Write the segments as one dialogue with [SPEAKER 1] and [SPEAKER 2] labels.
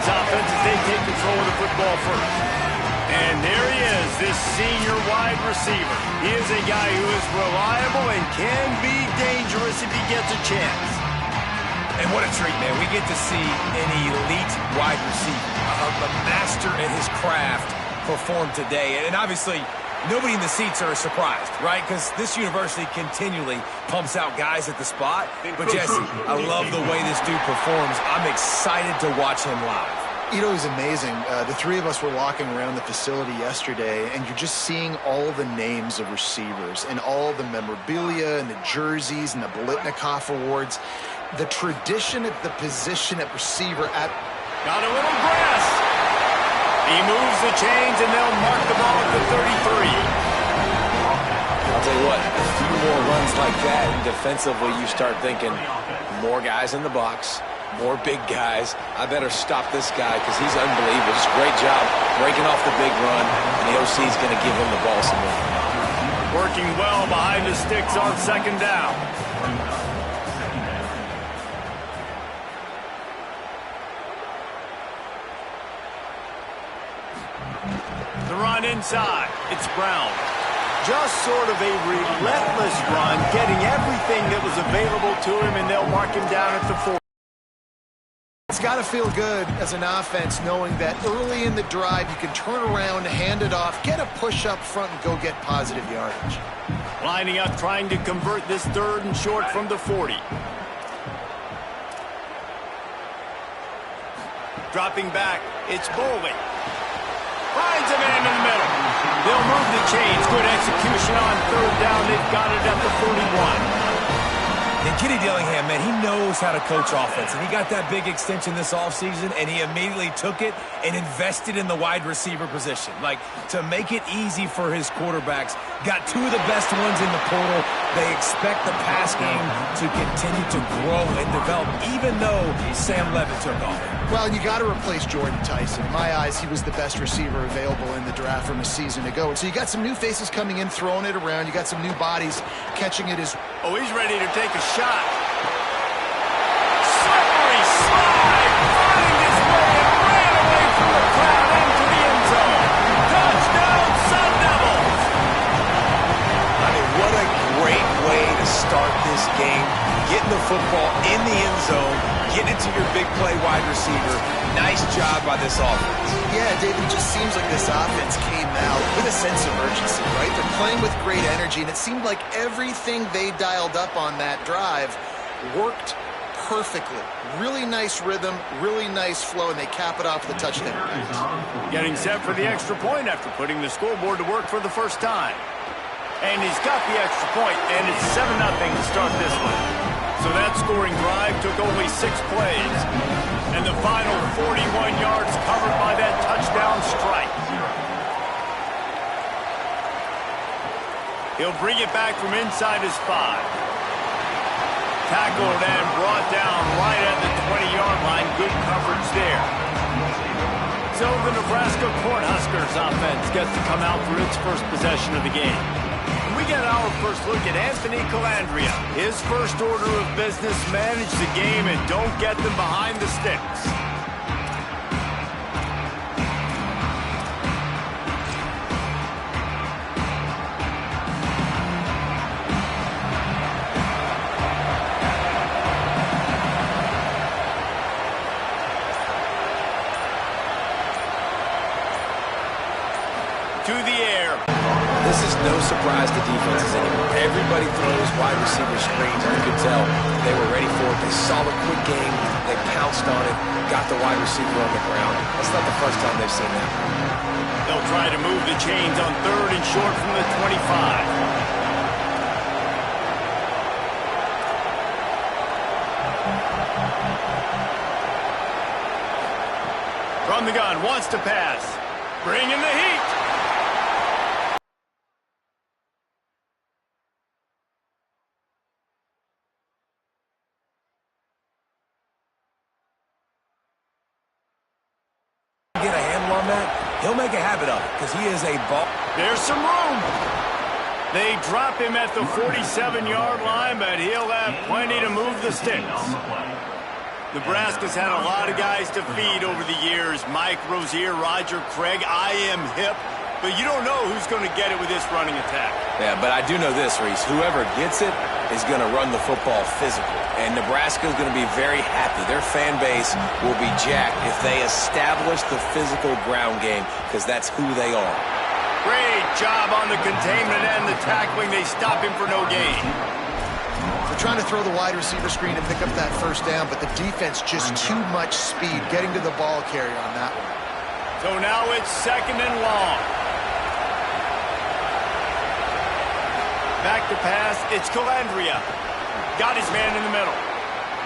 [SPEAKER 1] Giants offense as they take control of the football first. And there he is, this senior wide receiver. He is a guy who is reliable and can be dangerous if he gets a chance.
[SPEAKER 2] And what a treat, man. We get to see an elite wide receiver, a master at his craft perform today. And obviously, nobody in the seats are surprised, right? Because this university continually pumps out guys at the spot. But, Jesse, I love the way this dude performs. I'm excited to watch him live.
[SPEAKER 3] You know, it was amazing. The three of us were walking around the facility yesterday, and you're just seeing all the names of receivers and all the memorabilia and the jerseys and the Biletnikoff awards. The tradition at the position at receiver at...
[SPEAKER 1] Got a little grass. He moves the chains, and they'll mark the ball at the 33.
[SPEAKER 2] I'll tell you what, a few more runs like that, and defensively you start thinking more guys in the box, more big guys. I better stop this guy because he's unbelievable. Just great job breaking off the big run, and the OC is going to give him the ball some more.
[SPEAKER 1] Working well behind the sticks on second down. The run inside. It's Brown. Just sort of a relentless run, getting everything that was available to him, and they'll mark him down at the 4.
[SPEAKER 3] It's got to feel good as an offense knowing that early in the drive you can turn around, hand it off, get a push up front, and go get positive yardage.
[SPEAKER 1] Lining up, trying to convert this 3rd and short from the 40. Dropping back, it's Boley. Finds a man in the middle. They'll move the chains. Good execution on 3rd down. They've got it at the 41.
[SPEAKER 2] And Kenny Dillingham, man, he knows how to coach offense. And he got that big extension this offseason, and he immediately took it and invested in the wide receiver position. Like, to make it easy for his quarterbacks. Got 2 of the best ones in the portal. They expect the pass game to continue to grow and develop, even though Sam Levitt took off.
[SPEAKER 3] Well, you got to replace Jordan Tyson. In my eyes, he was the best receiver available in the draft from a season ago. And so you got some new faces coming in, throwing it around. You got some new bodies catching it as...
[SPEAKER 1] Oh, he's ready to take a shot. Slippery slide, find his way and ran away from the crowd into the end zone. Touchdown, Sun Devils!
[SPEAKER 2] I mean, what a great way to start this game. Getting the football in the end zone, getting it to your big play wide receiver. Nice job by this offense.
[SPEAKER 3] Yeah, David, it just seems like this offense came out with a sense of urgency, right? They're playing with great energy, and it seemed like everything they dialed up on that drive worked perfectly. Really nice rhythm, really nice flow, and they cap it off with a touchdown.
[SPEAKER 1] Getting set for the extra point after putting the scoreboard to work for the first time. And he's got the extra point, and it's 7-0 to start this one. So that scoring drive took only 6 plays. And the final 41 yards covered by that touchdown strike. He'll bring it back from inside his 5. Tackled and brought down right at the 20-yard line. Good coverage there. So the Nebraska Cornhuskers offense gets to come out for its first possession of the game. We get our first look at Anthony Calandria. His first order of business, manage the game and don't get them behind the sticks. To the air.
[SPEAKER 2] This is no surprise to defenses anymore. Everybody throws wide receiver screens. You could tell they were ready for it. They saw the quick game. They pounced on it, got the wide receiver on the ground. That's not the first time they've seen that.
[SPEAKER 1] They'll try to move the chains on 3rd and short from the 25. From the gun, wants to pass. Bring in the heat.
[SPEAKER 2] Get a handle on that, he'll make a habit of it because he is a ball.
[SPEAKER 1] There's some room. They drop him at the 47-yard line, but he'll have plenty to move the sticks. Nebraska's had a lot of guys to feed over the years. Mike Rozier, Roger Craig, I am hip. But you don't know who's going to get it with this running attack.
[SPEAKER 2] Yeah, but I do know this, Reese. Whoever gets it is going to run the football physical. And Nebraska is going to be very happy. Their fan base will be jacked if they establish the physical ground game, because that's who they are.
[SPEAKER 1] Great job on the containment and the tackling. They stop him for no gain.
[SPEAKER 3] They're trying to throw the wide receiver screen and pick up that first down, but the defense just too much speed getting to the ball carrier on that one.
[SPEAKER 1] So now it's 2nd and long. Back to pass, it's Calandria. Got his man in the middle.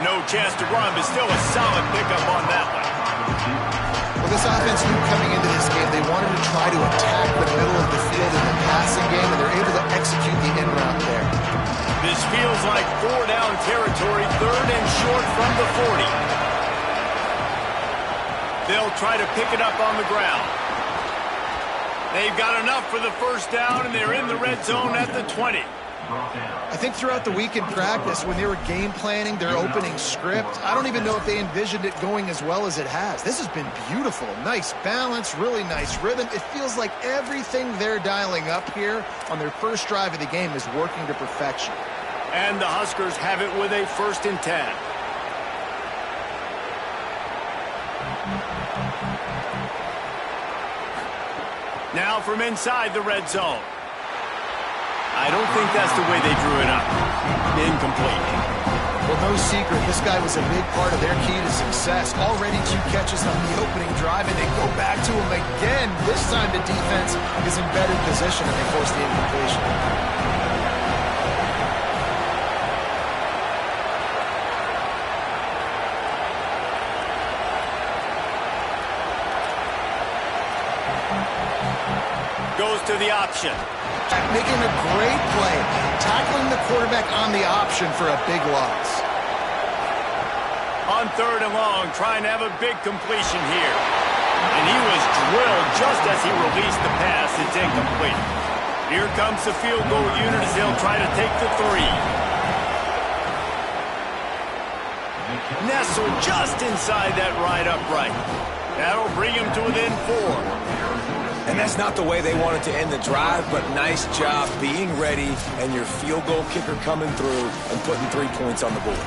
[SPEAKER 1] No chance to run, but still a solid pickup on that one.
[SPEAKER 3] Well, this offense knew coming into this game they wanted to try to attack the middle of the field in the passing game, and they're able to execute the in route there.
[SPEAKER 1] This feels like 4-down territory, 3rd and short from the 40. They'll try to pick it up on the ground. They've got enough for the first down, and they're in the red zone at the 20.
[SPEAKER 3] I think throughout the week in practice, when they were game planning their opening script, I don't even know if they envisioned it going as well as it has. This has been beautiful. Nice balance, really nice rhythm. It feels like everything they're dialing up here on their first drive of the game is working to perfection.
[SPEAKER 1] And the Huskers have it with a 1st and 10. Now from inside the red zone. I don't think that's the way they drew it up. Incomplete.
[SPEAKER 3] Well, no secret, this guy was a big part of their key to success. Already 2 catches on the opening drive, and they go back to him again. This time the defense is in better position, and they force the incompletion.
[SPEAKER 1] Goes to the option.
[SPEAKER 3] Making a great play, tackling the quarterback on the option for a big loss.
[SPEAKER 1] On 3rd and long, trying to have a big completion here. And he was drilled just as he released the pass. It's incomplete. Here comes the field goal unit as they'll try to take the 3. Nestled just inside that right upright. That'll bring him to within 4.
[SPEAKER 2] And that's not the way they wanted to end the drive, but nice job being ready and your field goal kicker coming through and putting 3 points on the board.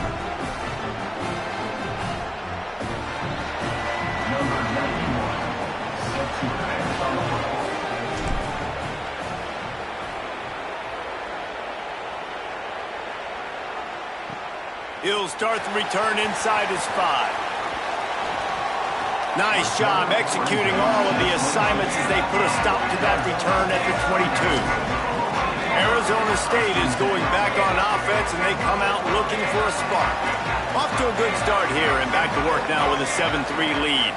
[SPEAKER 1] He'll start the return inside his 5. Nice job executing all of the assignments as they put a stop to that return at the 22. Arizona State is going back on offense, and they come out looking for a spark. Off to a good start here, and back to work now with a 7-3 lead.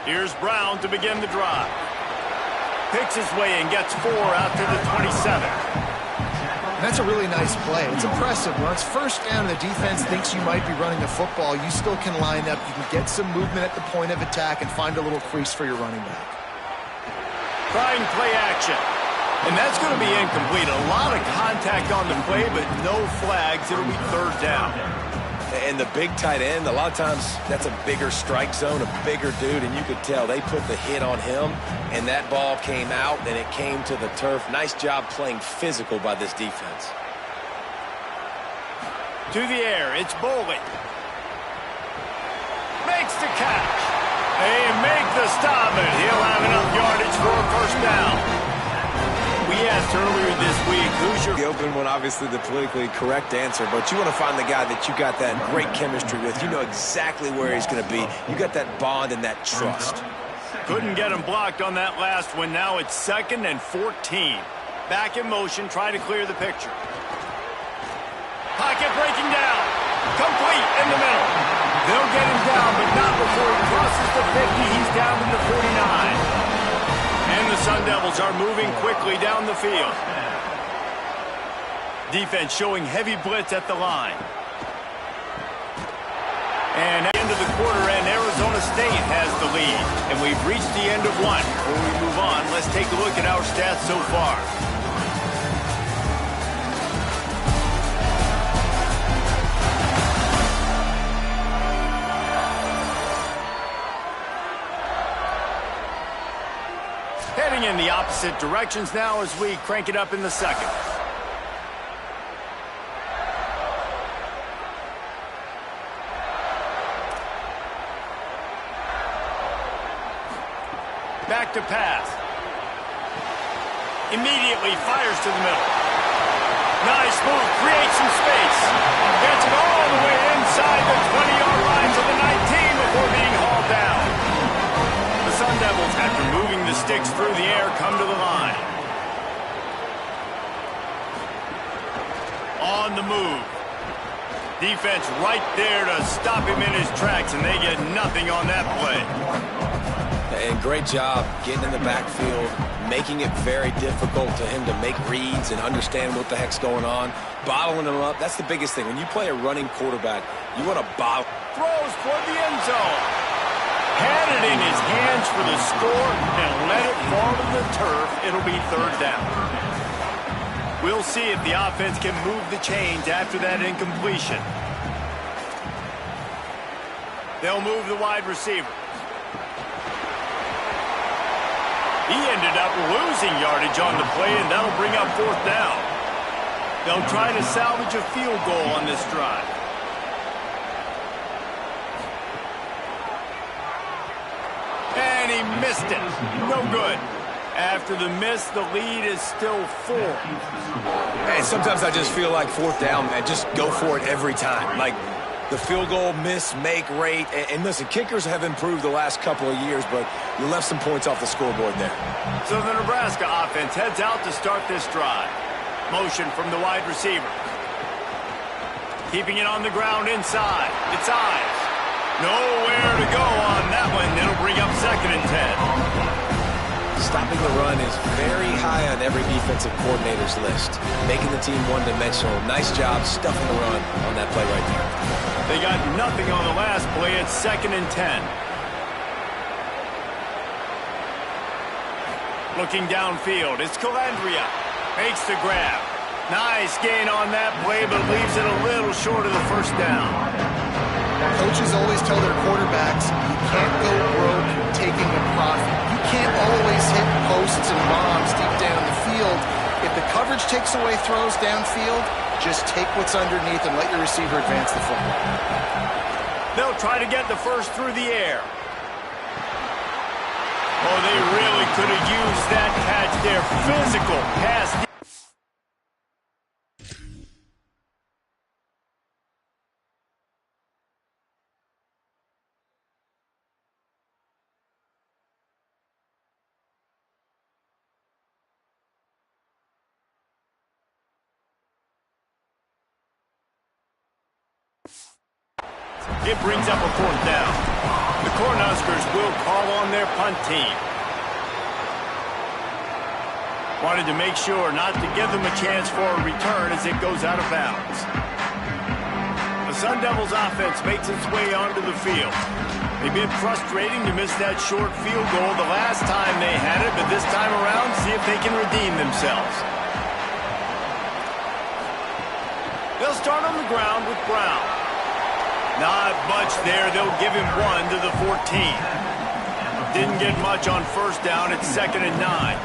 [SPEAKER 1] Here's Brown to begin the drive. Picks his way and gets 4 out to the 27.
[SPEAKER 3] That's a really nice play. It's impressive. When it's first down and the defense thinks you might be running the football, you still can line up. You can get some movement at the point of attack and find a little crease for your running back.
[SPEAKER 1] Trying play action. And that's going to be incomplete. A lot of contact on the play, but no flags. It'll be 3rd down.
[SPEAKER 2] And the big tight end, a lot of times that's a bigger strike zone, a bigger dude, and you could tell they put the hit on him, and that ball came out, and it came to the turf. Nice job playing physical by this defense.
[SPEAKER 1] To the air, it's Boley. Makes the catch. They make the stop, and he'll have enough yardage for a 1st down. We asked earlier this week, who's your...
[SPEAKER 2] The open one, obviously the politically correct answer, but you want to find the guy that you got that great chemistry with. You know exactly where he's going to be. You got that bond and that trust.
[SPEAKER 1] Couldn't get him blocked on that last one. Now it's 2nd and 14. Back in motion, try to clear the picture. Pocket breaking down. Complete in the middle. They'll get him down, but not before he crosses the 50. He's down to the 49. And the Sun Devils are moving quickly down the field. Defense showing heavy blitz at the line. And at the end of the quarter, and Arizona State has the lead. And we've reached the end of one. Before we move on, let's take a look at our stats so far. the opposite directions now as we crank it up in the second. Back to pass. Immediately fires to the middle. Nice move, creates some space. Gets it all the way inside the 20-yard line to the 19 before being hauled down. The Sun Devils, after moving the sticks through the air, come to the line. On the move. Defense right there to stop him in his tracks, and they get nothing on that play.
[SPEAKER 2] And great job getting in the backfield, making it very difficult to him to make reads and understand what the heck's going on, bottling him up. That's the biggest thing. When you play a running quarterback, you want to bottle.
[SPEAKER 1] Throws toward the end zone. Had it in his hands for the score and let it fall to the turf. It'll be third down. We'll see if the offense can move the chains after that incompletion. They'll move the wide receiver. He ended up losing yardage on the play, and that'll bring up fourth down. They'll try to salvage a field goal on this drive. And he missed it. No good. After the miss, the lead is still 4.
[SPEAKER 2] And sometimes I just feel like fourth down, man, just go for it every time. Like, the field goal miss, make rate. And listen, kickers have improved the last couple of years, but you left some points off the scoreboard there.
[SPEAKER 1] So the Nebraska offense heads out to start this drive. Motion from the wide receiver. Keeping it on the ground inside. It's eyes. Nowhere to go on that one. It'll bring up 2nd and 10.
[SPEAKER 2] Stopping the run is very high on every defensive coordinator's list. Making the team one-dimensional. Nice job stuffing the run on that play right there.
[SPEAKER 1] They got nothing on the last play. It's 2nd and 10. Looking downfield, it's Calandria. Makes the grab. Nice gain on that play, but leaves it a little short of the first down.
[SPEAKER 3] Coaches always tell their quarterbacks, you can't go broke taking a profit. You can't always hit posts and bombs deep down the field. If the coverage takes away throws downfield, just take what's underneath and let your receiver advance the football.
[SPEAKER 1] They'll try to get the first through the air. Oh, they really could have used that catch there. Physical pass. It brings up a fourth down. The Cornhuskers will call on their punt team. Wanted to make sure not to give them a chance for a return as it goes out of bounds. The Sun Devils offense makes its way onto the field. They've been frustrating to miss that short field goal the last time they had it, but this time around, see if they can redeem themselves. They'll start on the ground with Brown. Not much there. They'll give him 1 to the 14. Didn't get much on first down. It's 2nd and 9.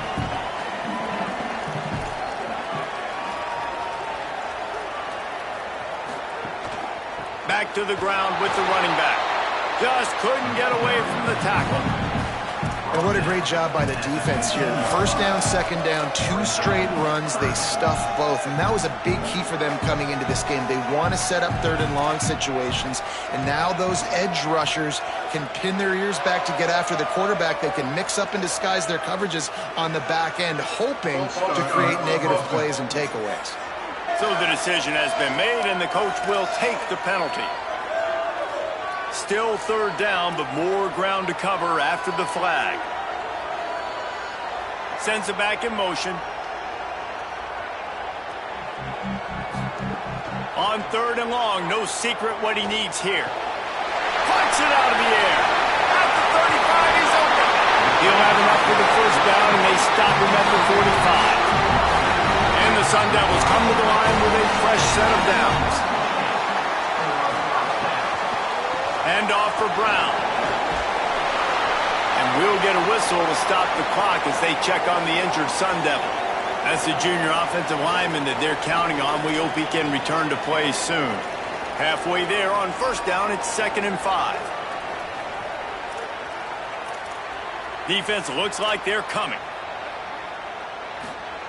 [SPEAKER 1] Back to the ground with the running back. Just couldn't get away from the tackle.
[SPEAKER 3] And what a great job by the defense here. First down, second down, 2 straight runs. They stuffed both. And that was a big key for them coming into this game. They want to set up 3rd and long situations. And now those edge rushers can pin their ears back to get after the quarterback. They can mix up and disguise their coverages on the back end, hoping to create negative plays and takeaways.
[SPEAKER 1] So the decision has been made, and the coach will take the penalty. Still 3rd down, but more ground to cover after the flag. Sends it back in motion. On 3rd and long, no secret what he needs here. Punts it out of the air. At the 35, he's open. He'll have enough for the first down, and they stop him at the 45. And the Sun Devils come to the line with a fresh set of downs. Hand off for Brown. And we'll get a whistle to stop the clock as they check on the injured Sun Devil. That's the junior offensive lineman that they're counting on. We hope he can return to play soon. Halfway there on first down, it's 2nd and 5. Defense looks like they're coming.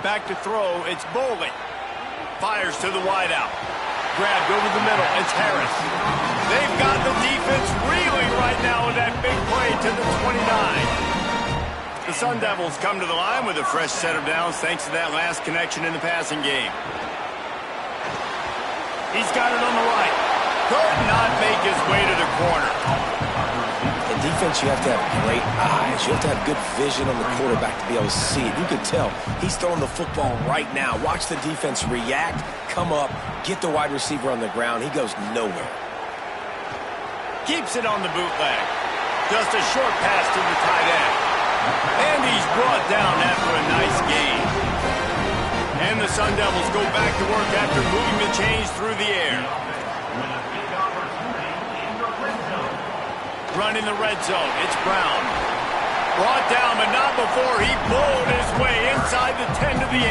[SPEAKER 1] Back to throw, it's Bowling. Fires to the wideout. Grabbed over the middle, it's Harris. They've got the defense reeling right now with that big play to the 29. The Sun Devils come to the line with a fresh set of downs thanks to that last connection in the passing game. He's got it on the right. Could not make his way to the corner.
[SPEAKER 2] In defense, you have to have great eyes. You have to have good vision on the quarterback to be able to see it. You can tell he's throwing the football right now. Watch the defense react, come up, get the wide receiver on the ground. He goes nowhere.
[SPEAKER 1] Keeps it on the bootleg. Just a short pass to the tight end. And he's brought down after a nice gain. And the Sun Devils go back to work after moving the chains through the air. Running the red zone, it's Brown. Brought down, but not before he bowled his way inside the 10 to the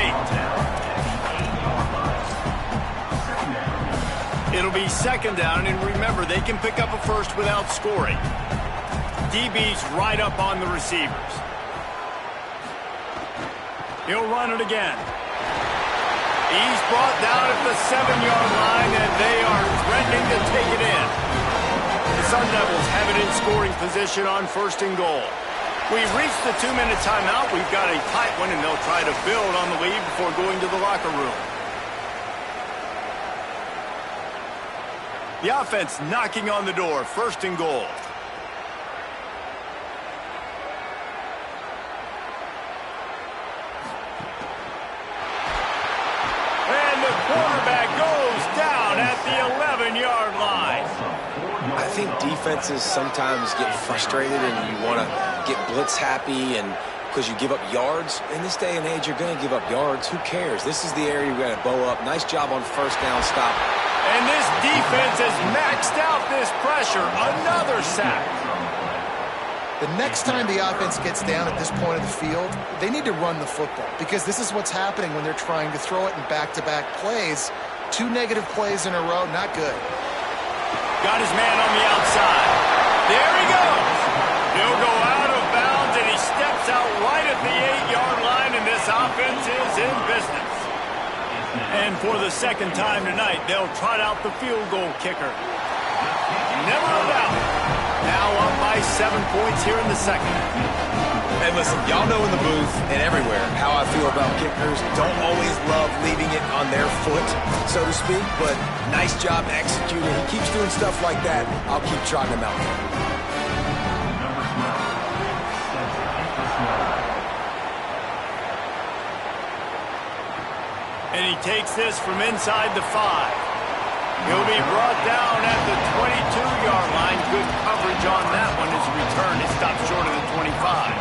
[SPEAKER 1] 8. It'll be 2nd down, and remember, they can pick up a first without scoring. DB's right up on the receivers. He'll run it again. He's brought down at the 7-yard line, and they are threatening to take it in. The Sun Devils have it in scoring position on 1st and goal. We've reached the 2-minute timeout. We've got a tight one, and they'll try to build on the lead before going to the locker room. The offense knocking on the door, 1st and goal. And the quarterback goes down at the 11-yard line.
[SPEAKER 2] I think defenses sometimes get frustrated and you want to get blitz happy and because you give up yards. In this day and age, you're going to give up yards. Who cares? This is the area we're going to bow up. Nice job on 1st down stop.
[SPEAKER 1] And this defense has maxed out this pressure. Another sack.
[SPEAKER 3] The next time the offense gets down at this point of the field, they need to run the football because this is what's happening when they're trying to throw it in back-to-back plays. 2 negative plays in a row, not good.
[SPEAKER 1] Got his man on the outside. There he goes. He'll go out of bounds, and he steps out right at the 8-yard line, and this offense is in business. And for the 2nd time tonight, they'll trot out the field goal kicker. Never a doubt. Now up by 7 points here in the 2nd.
[SPEAKER 2] And listen, y'all know in the booth and everywhere how I feel about kickers. Don't always love leaving it on their foot, so to speak, but nice job executing. He keeps doing stuff like that. I'll keep trotting him out there.
[SPEAKER 1] And he takes this from inside the 5. He'll be brought down at the 22-yard line. Good coverage on that one. His return is stopped short of the 25.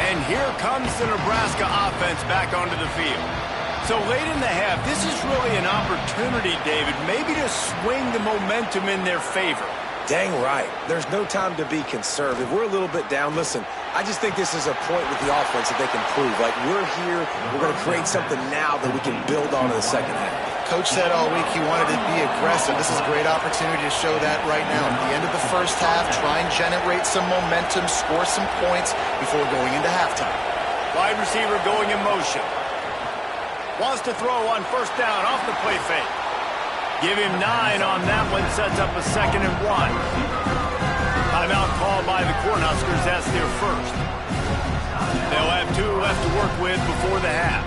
[SPEAKER 1] And here comes the Nebraska offense back onto the field. So late in the half, this is really an opportunity, David, maybe to swing the momentum in their favor.
[SPEAKER 2] Dang right. There's no time to be conservative. We're a little bit down. Listen, I just think this is a point with the offense that they can prove. Like, we're here. We're going to create something now that we can build on in the 2nd half.
[SPEAKER 3] Coach said all week he wanted to be aggressive. This is a great opportunity to show that right now. At the end of the 1st half, try and generate some momentum, score some points before going into halftime.
[SPEAKER 1] Wide receiver going in motion. Wants to throw on 1st down off the play fake. Give him 9 on that one, sets up a 2nd and 1. Timeout called by the Cornhuskers. That's their 1st. They'll have 2 left to work with before the half.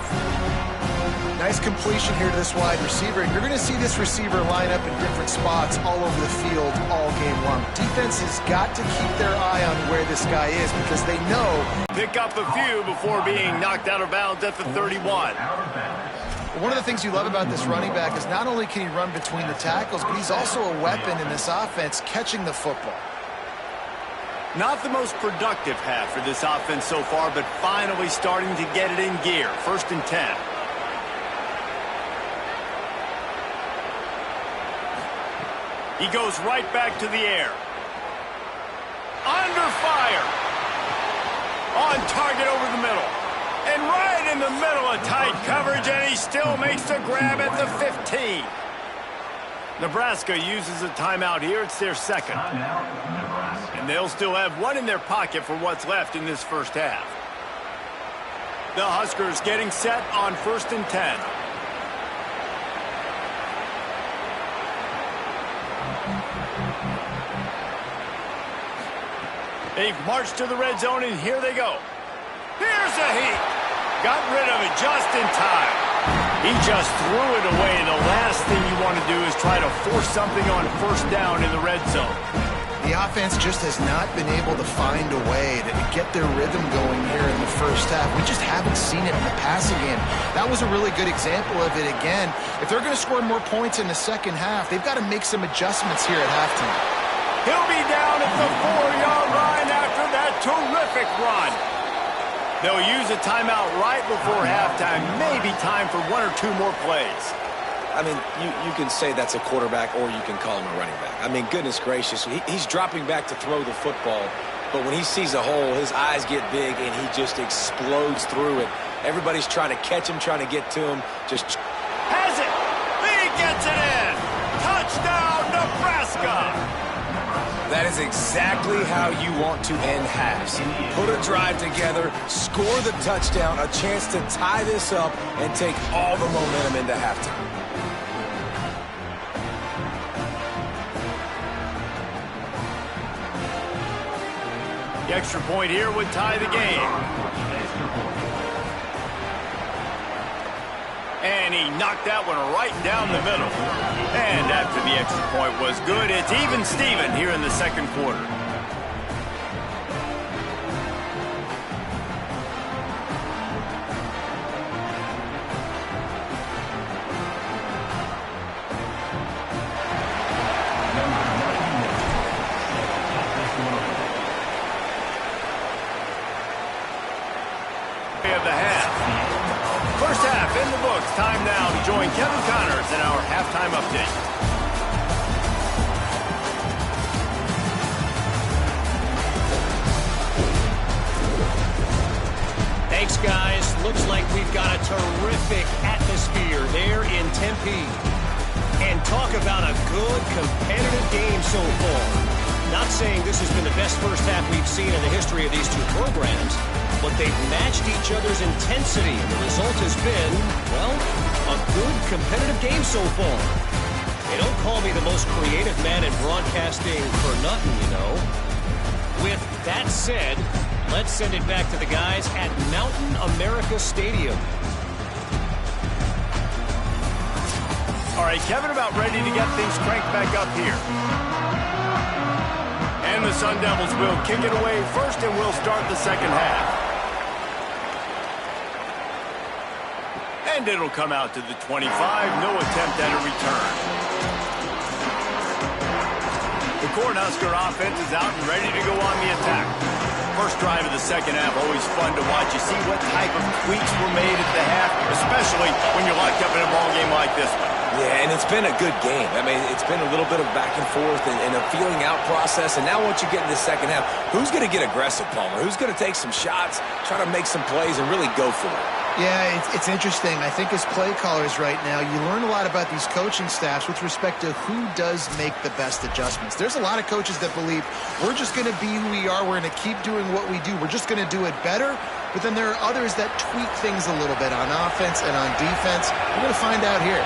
[SPEAKER 3] Nice completion here to this wide receiver. And you're going to see this receiver line up in different spots all over the field all game long. Defense has got to keep their eye on where this guy is because they know.
[SPEAKER 1] Pick up a few before being knocked out of bounds at the 31.
[SPEAKER 3] One of the things you love about this running back is not only can he run between the tackles, but he's also a weapon in this offense catching the football.
[SPEAKER 1] Not the most productive half for this offense so far, but finally starting to get it in gear. 1st and 10. He goes right back to the air. Under fire. On target over the middle. And right in the middle of tight coverage, and he still makes the grab at the 15. Nebraska uses a timeout here. It's their second. And they'll still have one in their pocket for what's left in this first half. The Huskers getting set on 1st and 10. They've marched to the red zone, and here they go. Here's a heat. Got rid of it just in time. He just threw it away. The last thing you want to do is try to force something on 1st down in the red zone.
[SPEAKER 3] The offense just has not been able to find a way to get their rhythm going here in the first half. We just haven't seen it in the passing game. That was a really good example of it again. If they're going to score more points in the second half, they've got to make some adjustments here at halftime.
[SPEAKER 1] He'll be down at the 4-yard line after that terrific run. They'll use a timeout right before halftime. Maybe time for 1 or 2 more plays.
[SPEAKER 2] I mean, you can say that's a quarterback or you can call him a running back. I mean, goodness gracious, he's dropping back to throw the football, but when he sees a hole, his eyes get big and he just explodes through it. Everybody's trying to catch him, trying to get to him. Just
[SPEAKER 1] has it. He gets it in. Touchdown, Nebraska.
[SPEAKER 2] That is exactly how you want to end halves. Put a drive together, score the touchdown, a chance to tie this up and take all the momentum into halftime.
[SPEAKER 1] The extra point here would tie the game. And he knocked that one right down the middle. And after the extra point was good, it's even Steven here in the second quarter. Of the half. First half in the books. Time now to join Kevin Connors in our halftime update.
[SPEAKER 4] Thanks, guys. Looks like we've got a terrific atmosphere there in Tempe. And talk about a good competitive game so far. Not saying this has been the best first half we've seen in the history of these two programs, but they've matched each other's intensity, and the result has been, well, a good competitive game so far. They don't call me the most creative man in broadcasting for nothing, you know. With that said, let's send it back to the guys at Mountain America Stadium.
[SPEAKER 1] All right, Kevin, about ready to get things cranked back up here. And the Sun Devils will kick it away first, and we'll start the second half. And it'll come out to the 25. No attempt at a return. The Cornhusker offense is out and ready to go on the attack. First drive of the second half, always fun to watch. You see what type of tweaks were made at the half, especially when you're locked up in a ball game like this one.
[SPEAKER 2] Yeah, and it's been a good game. I mean, it's been a little bit of back and forth and a feeling out process. And now once you get in the second half, who's going to get aggressive, Palmer? Who's going to take some shots, try to make some plays, and really go for it?
[SPEAKER 3] Yeah, it's interesting. I think as play callers right now, you learn a lot about these coaching staffs with respect to who does make the best adjustments. There's a lot of coaches that believe we're just going to be who we are. We're going to keep doing what we do. We're just going to do it better. But then there are others that tweak things a little bit on offense and on defense. We're going to find out here.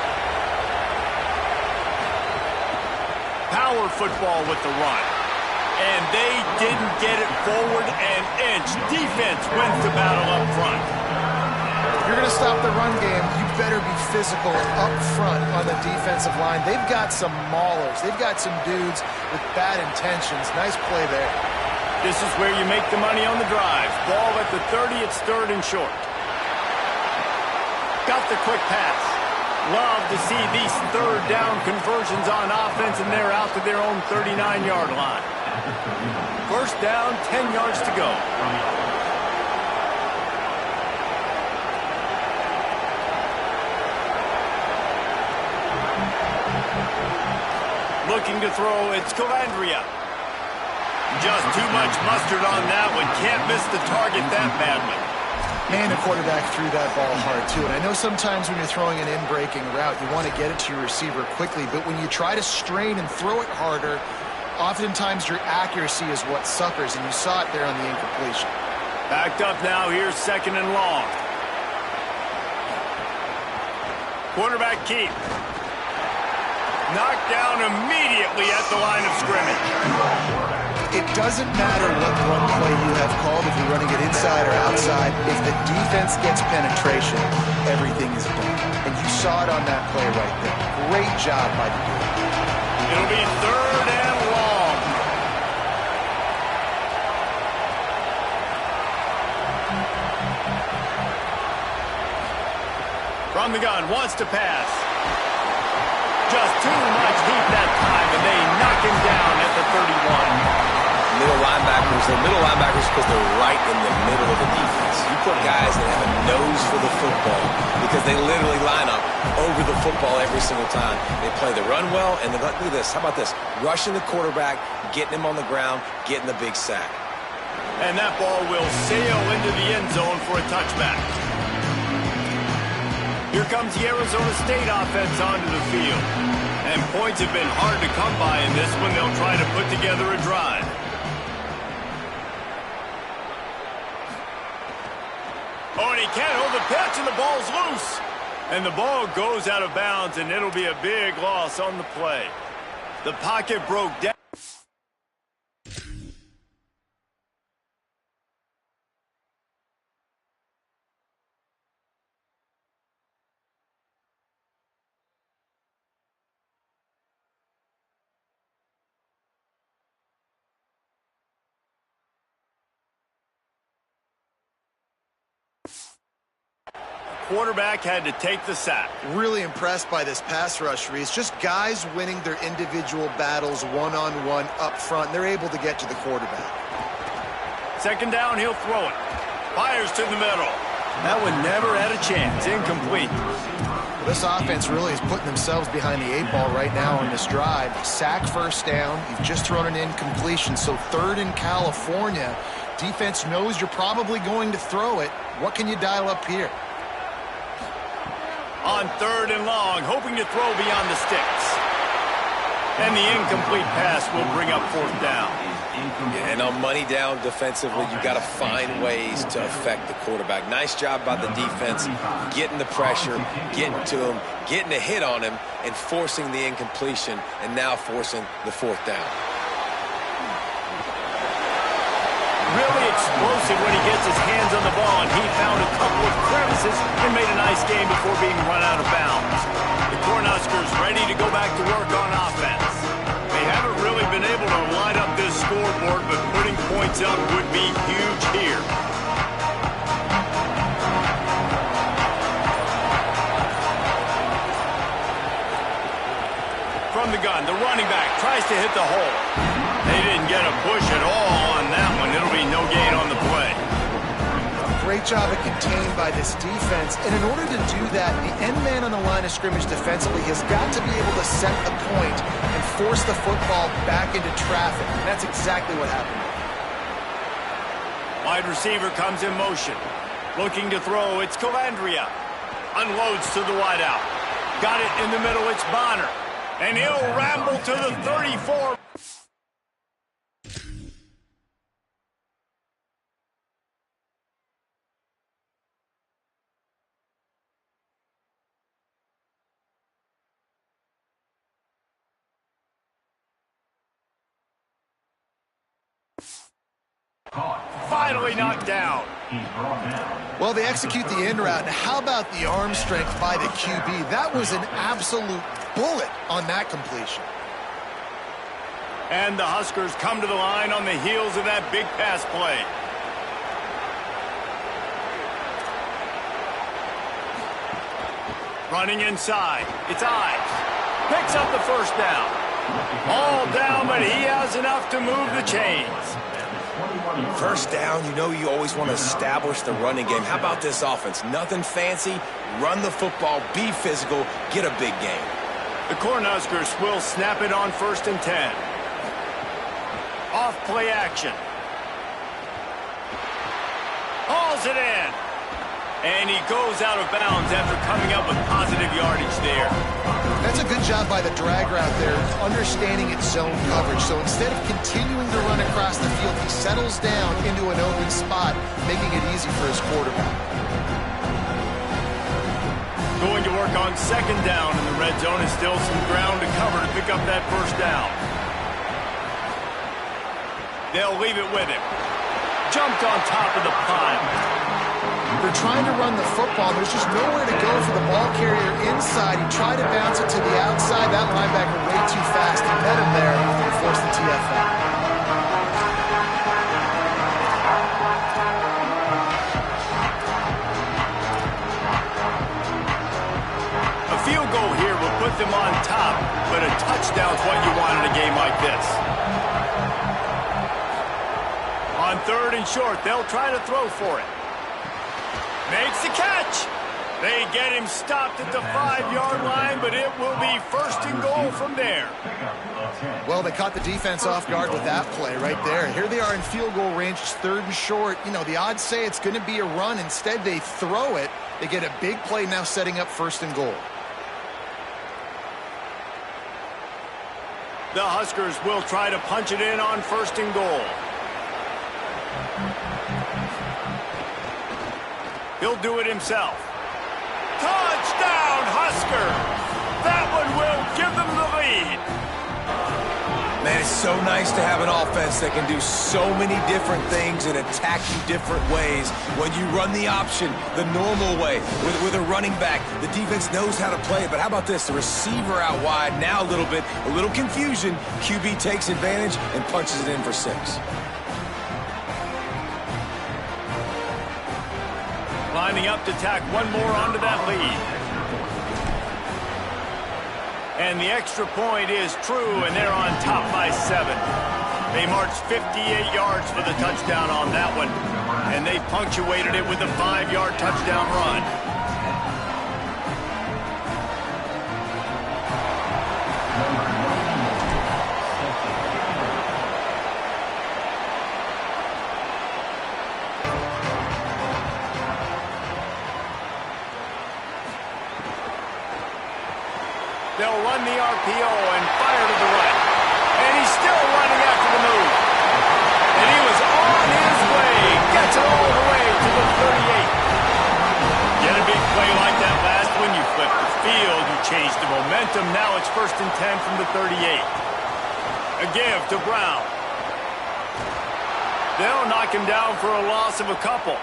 [SPEAKER 1] Power football with the run. And they didn't get it forward an inch. Defense wins the battle up front.
[SPEAKER 3] If you're going to stop the run game, you better be physical up front on the defensive line. They've got some maulers. They've got some dudes with bad intentions. Nice play there.
[SPEAKER 1] This is where you make the money on the drives. Ball at the 30, it's third and short. Got the quick pass. Love to see these third down conversions on offense, and they're out to their own 39-yard line. First down, 10 yards to go. Looking to throw, it's Calandria. Just too much mustard on that one. Can't miss the target that badly.
[SPEAKER 3] Man, the quarterback threw that ball hard, too. And I know sometimes when you're throwing an in-breaking route, you want to get it to your receiver quickly. But when you try to strain and throw it harder, oftentimes your accuracy is what suffers. And you saw it there on the incompletion.
[SPEAKER 1] Backed up now. Here's 2nd and long. Quarterback keep. Knocked down immediately at the line of scrimmage.
[SPEAKER 3] It doesn't matter what run play you have called, if you're running it inside or outside. If the defense gets penetration, everything is done. And you saw it on that play right there. Great job by the defense.
[SPEAKER 1] It'll be 3rd and long. From the gun, wants to pass. Just too much heat that time, and they knock him down at the 31.
[SPEAKER 2] Middle linebackers because they're right in the middle of the defense. You put guys that have a nose for the football because they literally line up over the football every single time. They play the run well, and look at this. How about this? Rushing the quarterback, getting him on the ground, getting the big sack.
[SPEAKER 1] And that ball will sail into the end zone for a touchback. Here comes the Arizona State offense onto the field. And points have been hard to come by in this one. They'll try to put together a drive. Oh, and he can't hold the pitch, and the ball's loose. And the ball goes out of bounds, and it'll be a big loss on the play. The pocket broke down. Quarterback had to take the sack.
[SPEAKER 3] Really impressed by this pass rush, Reese. Just guys winning their individual battles one-on-one up front. They're able to get to the quarterback.
[SPEAKER 1] 2nd down, he'll throw it. Fires to the middle. That one never had a chance. Incomplete.
[SPEAKER 3] This offense really is putting themselves behind the 8 ball right now on this drive. Sack 1st down. You've just thrown an incompletion. So 3rd in California. Defense knows you're probably going to throw it. What can you dial up here?
[SPEAKER 1] On 3rd and long, hoping to throw beyond the sticks. And the incomplete pass will bring up 4th down.
[SPEAKER 2] Yeah, and on money down defensively, you got to find ways to affect the quarterback. Nice job by the defense, getting the pressure, getting to him, getting a hit on him, and forcing the incompletion, and now forcing the 4th down.
[SPEAKER 1] Really explosive when he gets his hands on the ball, and he found a couple of crevices and made a nice game before being run out of bounds. The Cornhuskers ready to go back to work on offense. They haven't really been able to line up this scoreboard, but putting points up would be huge here. From the gun, the running back tries to hit the hole. They didn't get a push at all on that one. It'll be no gain on the play.
[SPEAKER 3] Great job of contained by this defense. And in order to do that, the end man on the line of scrimmage defensively has got to be able to set the point and force the football back into traffic. And that's exactly what happened.
[SPEAKER 1] Wide receiver comes in motion. Looking to throw, it's Calandria. Unloads to the wideout. Got it in the middle, it's Bonner. And he'll ramble to the 34. Finally knocked down.
[SPEAKER 3] Well, they execute the in route. And how about the arm strength by the QB? That was an absolute bullet on that completion.
[SPEAKER 1] And the Huskers come to the line on the heels of that big pass play. Running inside. It's Ives. Picks up the 1st down. All down, but he has enough to move the chains.
[SPEAKER 2] 1st down, you know you always want to establish the running game. How about this offense? Nothing fancy. Run the football, be physical, get a big gain.
[SPEAKER 1] The Cornhuskers will snap it on 1st and 10. Off play action. Hauls it in. And he goes out of bounds after coming up with positive yardage there.
[SPEAKER 3] That's a good job by the drag route there, understanding its zone coverage. So instead of continuing to run across the field, he settles down into an open spot, making it easy for his quarterback.
[SPEAKER 1] Going to work on second down in the red zone, and still some ground to cover to pick up that first down. They'll leave it with him. Jumped on top of the pile.
[SPEAKER 3] They're trying to run the football. There's just nowhere to go for the ball carrier inside. He tried to bounce it to the outside. That linebacker way too fast. He met him there and forced the TFL.
[SPEAKER 1] A field goal here will put them on top, but a touchdown's what you want in a game like this. On third and short, they'll try to throw for it. Makes the catch. They get him stopped at the 5-yard line, but it will be first and goal from there.
[SPEAKER 3] Well, they caught the defense off guard with that play right there. Here they are in field goal range, third and short. You know, the odds say it's going to be a run. Instead, they throw it. They get a big play now setting up first and goal.
[SPEAKER 1] The Huskers will try to punch it in on first and goal. He'll do it himself. Touchdown, Husker! That one will give them the lead.
[SPEAKER 2] Man, it's so nice to have an offense that can do so many different things and attack you different ways. When you run the option the normal way with a running back, the defense knows how to play it. But how about this? The receiver out wide, now a little confusion. QB takes advantage and punches it in for 6.
[SPEAKER 1] Lining up to tack one more onto that lead. And the extra point is true, and they're on top by 7. They marched 58 yards for the touchdown on that one, and they punctuated it with a 5-yard touchdown run. They'll run the RPO and fire to the right. And he's still running after the move. And he was on his way. Gets it all the way to the 38. Get a big play like that last one, you flip the field, you change the momentum. Now it's first and 10 from the 38. A give to Brown. They'll knock him down for a loss of a couple.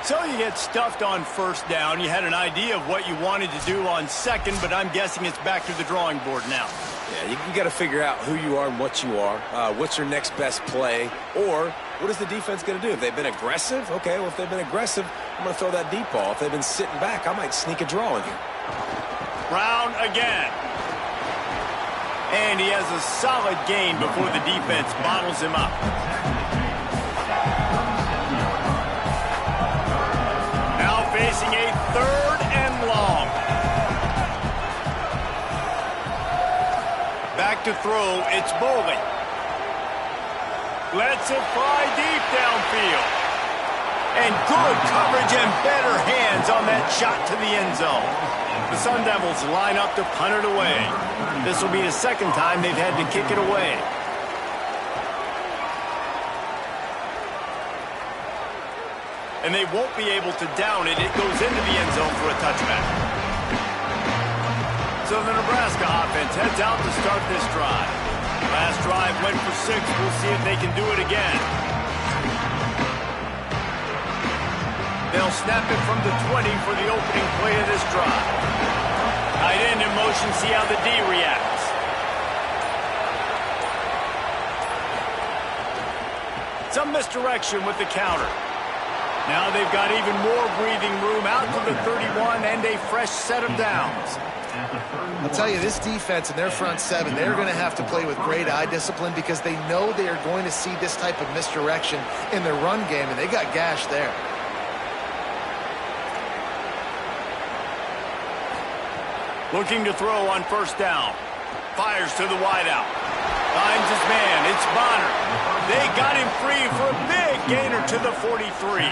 [SPEAKER 1] So you get stuffed on first down. You had an idea of what you wanted to do on second, but I'm guessing it's back to the drawing board now.
[SPEAKER 2] Yeah, you got to figure out who you are and what you are. What's your next best play? Or what is the defense going to do? If they've been aggressive, okay, well, if they've been aggressive, I'm going to throw that deep ball. If they've been sitting back, I might sneak a draw in here.
[SPEAKER 1] Brown again. And he has a solid gain before the defense bottles him up. Facing a third and long. Back to throw, it's Boley. Lets it fly deep downfield. And good coverage and better hands on that shot to the end zone. The Sun Devils line up to punt it away. This will be the second time they've had to kick it away. And they won't be able to down it. It goes into the end zone for a touchback. So the Nebraska offense heads out to start this drive. Last drive went for 6. We'll see if they can do it again. They'll snap it from the 20 for the opening play of this drive. Tight end in motion, see how the D reacts. Some misdirection with the counter. Now they've got even more breathing room out to the 31 and a fresh set of downs.
[SPEAKER 3] I'll tell you, this defense and their front 7, they're going to have to play with great eye discipline because they know they are going to see this type of misdirection in their run game, and they got gashed there.
[SPEAKER 1] Looking to throw on first down. Fires to the wideout. Finds his man. It's Bonner. They got him free for a big gainer to the 43.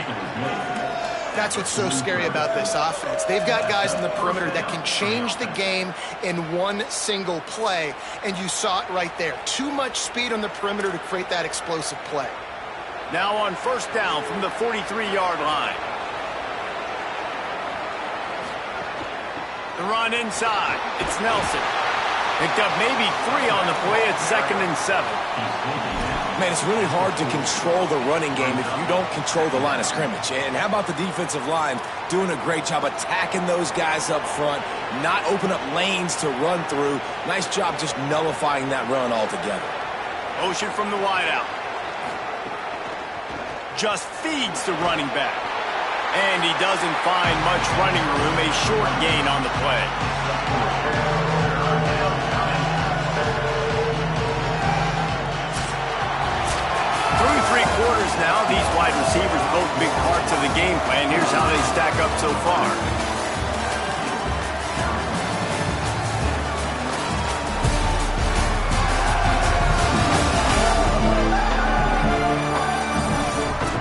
[SPEAKER 3] That's what's so scary about this offense. They've got guys in the perimeter that can change the game in one single play, and you saw it right there. Too much speed on the perimeter to create that explosive play.
[SPEAKER 1] Now on first down from the 43-yard line. The run inside. It's Nelson. Picked up maybe 3 on the play at 2nd and 7.
[SPEAKER 2] Man, it's really hard to control the running game if you don't control the line of scrimmage. And how about the defensive line doing a great job attacking those guys up front, not open up lanes to run through. Nice job just nullifying that run altogether.
[SPEAKER 1] Motion from the wideout. Just feeds the running back. And he doesn't find much running room. A short gain on the play. 3/4 now. These wide receivers both big parts of the game plan. Here's how they stack up so far.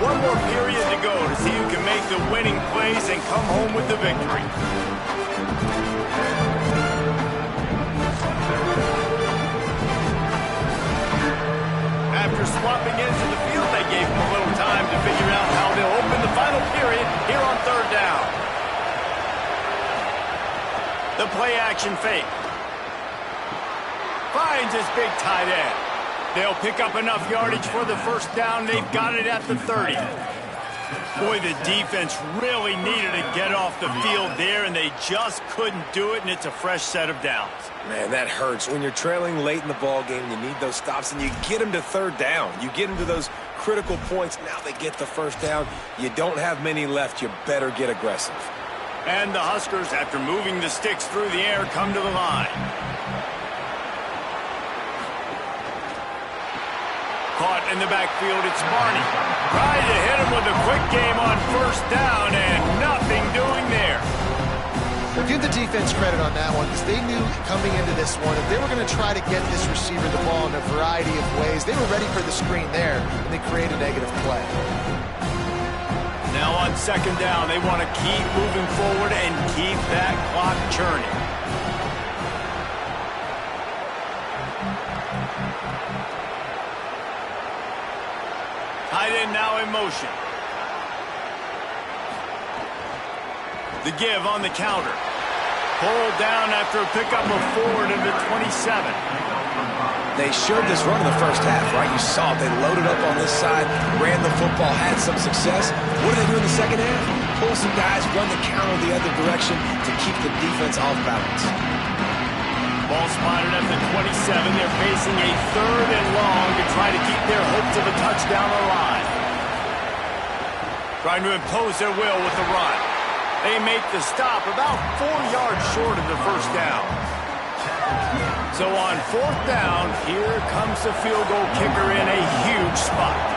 [SPEAKER 1] One more period to go to see who can make the winning plays and come home with the victory. After swapping into the field, they gave him a little time to figure out how they'll open the final period here on 3rd down. The play-action fake. Finds his big tight end. They'll pick up enough yardage for the first down. They've got it at the 30. Boy, the defense really needed to get off the field there, and they just couldn't do it, and it's a fresh set of downs.
[SPEAKER 2] Man, that hurts. When you're trailing late in the ball game, you need those stops, and you get them to 3rd down. You get them to those critical points. Now they get the first down. You don't have many left. You better get aggressive.
[SPEAKER 1] And the Huskers, after moving the sticks through the air, come to the line. Caught in the backfield, it's Barney. Tried to hit him with a quick game on first down, and nothing doing there.
[SPEAKER 3] But give the defense credit on that one, because they knew coming into this one, if they were going to try to get this receiver the ball in a variety of ways, they were ready for the screen there, and they create a negative play.
[SPEAKER 1] Now on 2nd down, they want to keep moving forward and keep that clock churning. Tight end now in motion. The give on the counter. Pulled down after a pickup of 4 to the 27.
[SPEAKER 2] They showed this run in the first half, right? You saw it. They loaded up on this side, ran the football, had some success. What do they do in the second half? Pull some guys, run the counter the other direction to keep the defense off balance.
[SPEAKER 1] Ball spotted at the 27. They're facing a 3rd and long to try to keep their hopes of a touchdown alive. Trying to impose their will with the run. They make the stop about 4 yards short of the first down. So on 4th down, here comes the field goal kicker in a huge spot.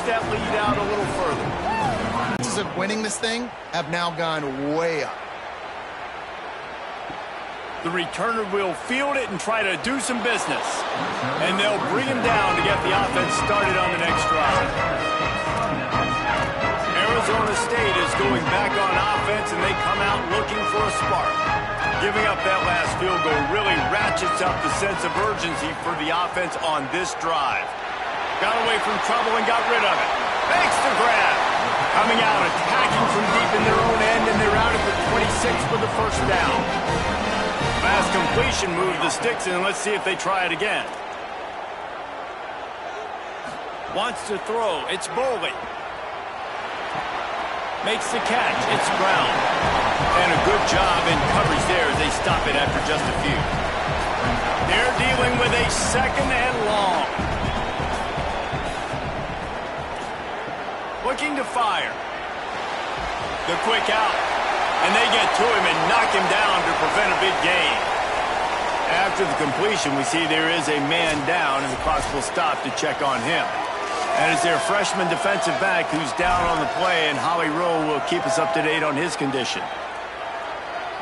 [SPEAKER 1] That lead out a little further.
[SPEAKER 3] Chances of winning this thing have now gone way up.
[SPEAKER 1] The returner will field it and try to do some business. And they'll bring him down to get the offense started on the next drive. Arizona State is going back on offense, and they come out looking for a spark. Giving up that last field goal really ratchets up the sense of urgency for the offense on this drive. Got away from trouble and got rid of it. Makes the grab. Coming out, attacking from deep in their own end, and they're out at the 26 for the first down. Fast completion moved the sticks, and let's see if they try it again. Wants to throw. It's Boley. Makes the catch. It's Brown. And a good job in coverage there as they stop it after just a few. They're dealing with a 2nd and long. Looking to fire. The quick out. And they get to him and knock him down to prevent a big gain. After the completion, we see there is a man down, and the clock will stop to check on him. And it's their freshman defensive back who's down on the play, and Holly Rowe will keep us up to date on his condition.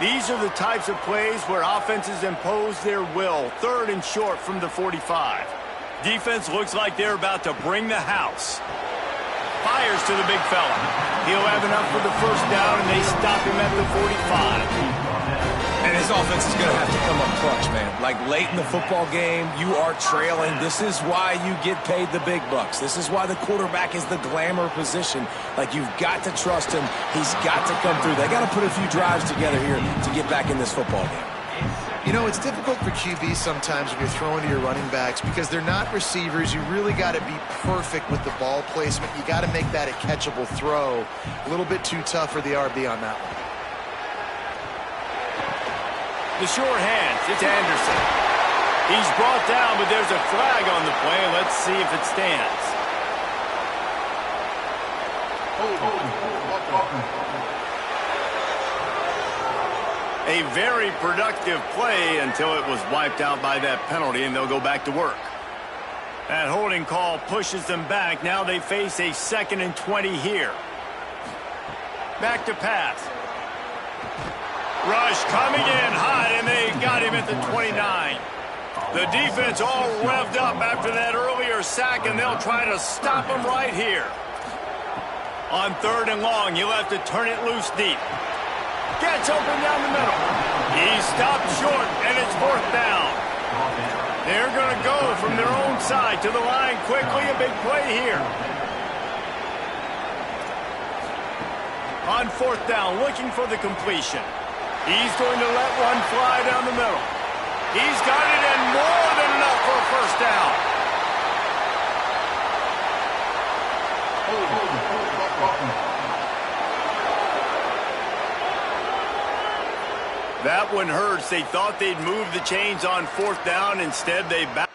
[SPEAKER 1] These are the types of plays where offenses impose their will. 3rd and short from the 45. Defense looks like they're about to bring the house. Fires to the big fella. He'll have enough for the first down, and they stop him at the 45.
[SPEAKER 2] And his offense is going to have to come up clutch, man. Like late in the football game, you are trailing. This is why you get paid the big bucks. This is why the quarterback is the glamour position. Like, you've got to trust him. He's got to come through. They got to put a few drives together here to get back in this football game.
[SPEAKER 3] You know, it's difficult for QBs sometimes when you're throwing to your running backs because they're not receivers. You really got to be perfect with the ball placement. You got to make that a catchable throw. A little bit too tough for the RB on that one.
[SPEAKER 1] The sure hands, it's Anderson. He's brought down, but there's a flag on the play. Let's see if it stands. A very productive play until it was wiped out by that penalty, and they'll go back to work. That holding call pushes them back. Now they face a 2nd and 20 here. Back to pass. Rush coming in hot, and they got him at the 29. The defense all revved up after that earlier sack, and they'll try to stop him right here. On 3rd and long, you'll have to turn it loose deep. Gets open down the middle. He's stopped short, and it's 4th down. They're going to go from their own side to the line quickly. A big play here. On 4th down, looking for the completion. He's going to let one fly down the middle. He's got it, and more than enough for a first down. That one hurts. They thought they'd move the chains on 4th down. Instead, they back.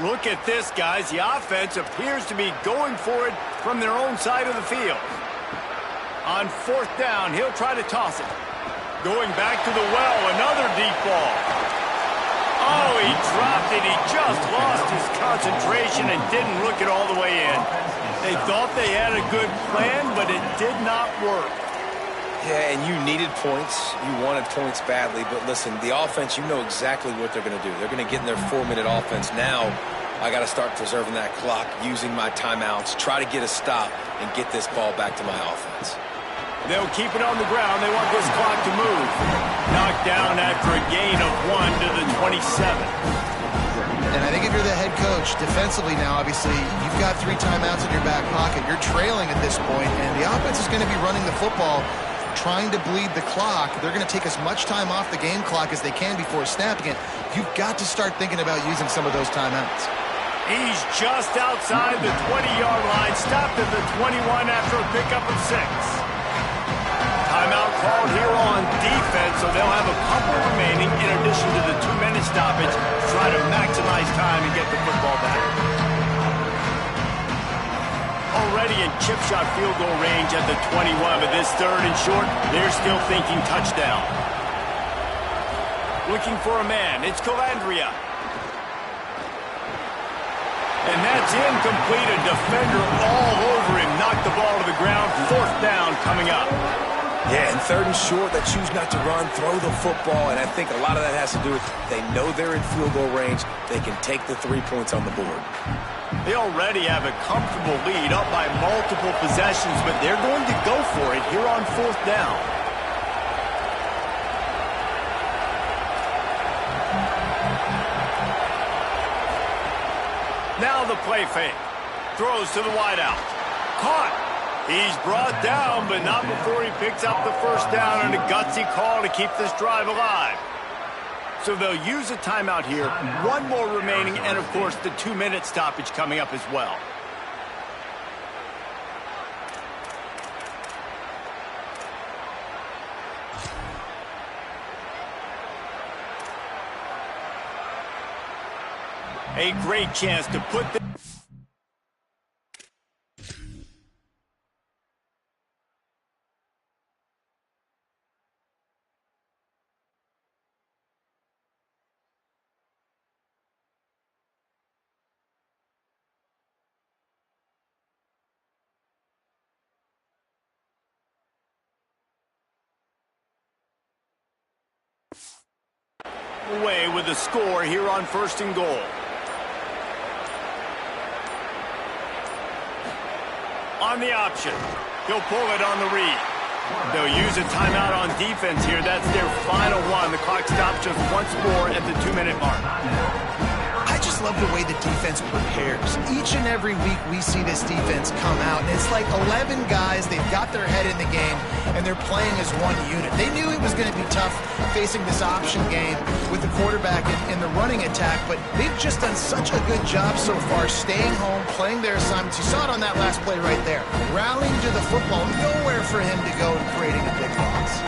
[SPEAKER 1] Look at this, guys. The offense appears to be going for it from their own side of the field. On 4th down, he'll try to toss it. Going back to the well, another deep ball. Oh, he dropped it. He just lost his concentration and didn't look it all the way in. They thought they had a good plan, but it did not work.
[SPEAKER 2] Yeah, and you needed points. You wanted points badly. But listen, the offense, you know exactly what they're going to do. They're going to get in their 4-minute offense. Now, I got to start preserving that clock, using my timeouts, try to get a stop, and get this ball back to my offense.
[SPEAKER 1] They'll keep it on the ground. They want this clock to move. Knocked down after a gain of 1 to the 27.
[SPEAKER 3] And I think if you're the head coach, defensively now, obviously, you've got 3 timeouts in your back pocket. You're trailing at this point, and the offense is going to be running the football, trying to bleed the clock. They're going to take as much time off the game clock as they can before snapping it. You've got to start thinking about using some of those timeouts.
[SPEAKER 1] He's just outside the 20-yard line, stopped at the 21 after a pickup of 6. Timeout called here on defense, so they'll have a couple remaining in addition to the 2-minute stoppage to try to maximize time and get the football back. Already in chip shot field goal range at the 21, but this 3rd and short, they're still thinking touchdown. Looking for a man, it's Calandria. And that's That's incomplete. A defender all over him. Knocked the ball to the ground. 4th down coming up.
[SPEAKER 2] Yeah, and 3rd and short, they choose not to run, throw the football, and I think a lot of that has to do with they know they're in field goal range. They can take the 3 points on the board.
[SPEAKER 1] They already have a comfortable lead up by multiple possessions, but they're going to go for it here on 4th down. Now the play fake. Throws to the wideout. Caught. He's brought down, but not before he picks up the 1st down, and a gutsy call to keep this drive alive. So they'll use a timeout here. 1 more remaining, and of course the 2-minute stoppage coming up as well. A great chance to put the away with a score here on 1st and goal. On the option. He'll pull it on the read. They'll use a timeout on defense here. That's their final one. The clock stops just once more at the 2-minute mark.
[SPEAKER 3] I just love the way the defense prepares. Each and every week we see this defense come out, and it's like 11 guys. They've got their head in the game, and they're playing as one unit. They knew it was going to be tough facing this option game with the quarterback in the running attack, but they've just done such a good job so far staying home, playing their assignments. You saw it on that last play right there. Rallying to the football, nowhere for him to go and creating a big loss.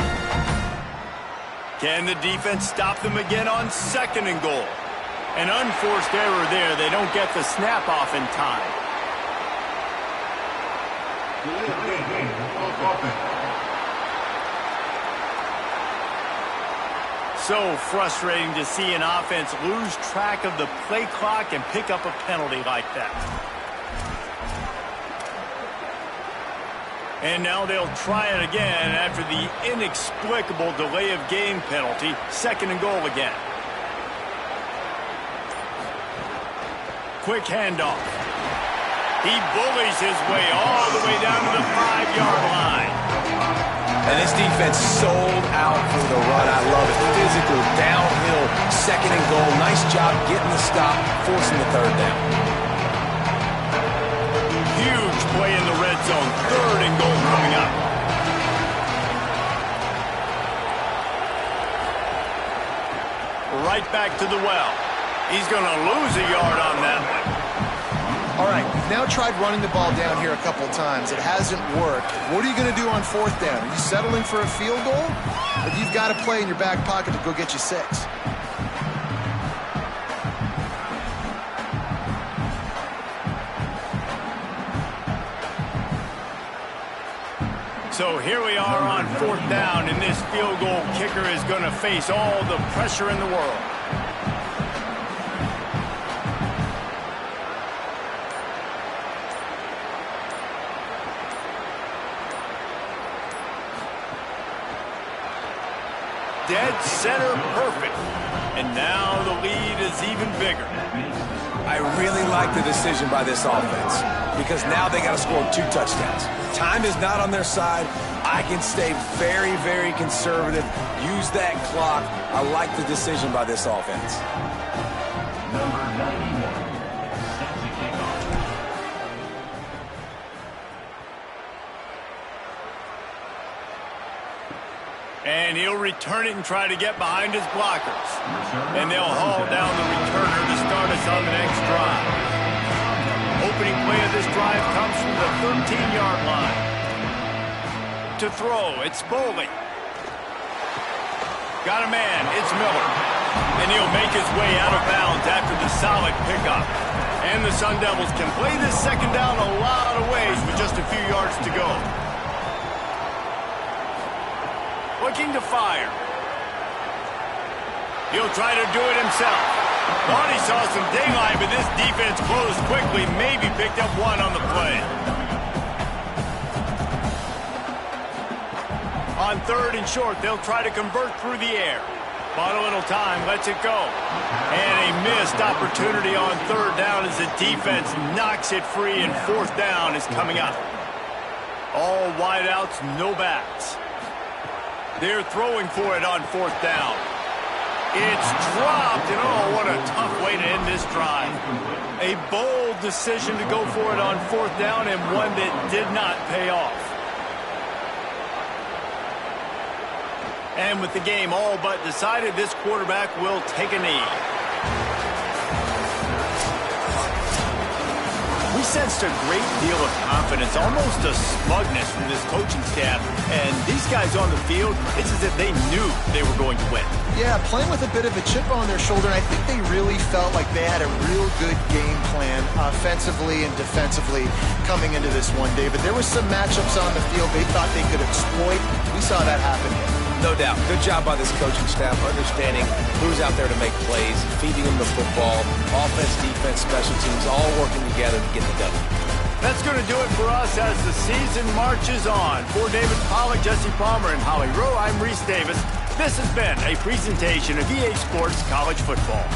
[SPEAKER 1] Can the defense stop them again on 2nd and goal? An unforced error there. They don't get the snap off in time. So frustrating to see an offense lose track of the play clock and pick up a penalty like that. And now they'll try it again after the inexplicable delay of game penalty. 2nd and goal again. Quick handoff. He bullies his way all the way down to the 5-yard line.
[SPEAKER 2] And this defense sold out for the run. I love it. Physical, downhill, 2nd and goal. Nice job getting the stop, forcing the 3rd down.
[SPEAKER 1] Huge play in the red zone. 3rd and goal coming up. Right back to the well. He's going to lose a yard on that one.
[SPEAKER 3] All right, you've now tried running the ball down here a couple times. It hasn't worked. What are you going to do on 4th down? Are you settling for a field goal? Or you've got to play in your back pocket to go get you 6?
[SPEAKER 1] So here we are on 4th down, and this field goal kicker is going to face all the pressure in the world. Dead center perfect. And now the lead is even bigger.
[SPEAKER 2] I really like the decision by this offense because now they got to score 2 touchdowns. Time is not on their side. I can stay very, very conservative, use that clock. I like the decision by this offense.
[SPEAKER 5] Number 91, set to kick off.
[SPEAKER 1] And he'll return it and try to get behind his blockers. And they'll haul down the returner to start us on the next drive. Opening play of this drive comes from the 13-yard line. To throw, it's Boley. Got a man, it's Miller. And he'll make his way out of bounds after the solid pickup. And the Sun Devils can play this 2nd down a lot of ways with just a few yards to go. Looking to fire. He'll try to do it himself. Thought he saw some daylight, but this defense closed quickly. Maybe picked up one on the play. On 3rd and short, they'll try to convert through the air. Bought a little time, lets it go. And a missed opportunity on 3rd down as the defense knocks it free, and 4th down is coming up. All wideouts, no backs. They're throwing for it on 4th down. It's dropped, and oh, what a tough way to end this drive. A bold decision to go for it on 4th down, and one that did not pay off. And with the game all but decided, this quarterback will take a knee. We sensed a great deal of confidence, almost a smugness from this coaching staff. And these guys on the field, it's as if they knew they were going to win.
[SPEAKER 3] Yeah, playing with a bit of a chip on their shoulder, and I think they really felt like they had a real good game plan offensively and defensively coming into this one, David. There were some matchups on the field they thought they could exploit. We saw that happen here.
[SPEAKER 2] No doubt. Good job by this coaching staff understanding who's out there to make plays, feeding them the football, offense, defense, special teams, all working together to get the W.
[SPEAKER 1] That's going to do it for us as the season marches on. For David Pollack, Jesse Palmer, and Holly Rowe, I'm Reese Davis. This has been a presentation of EA Sports College Football.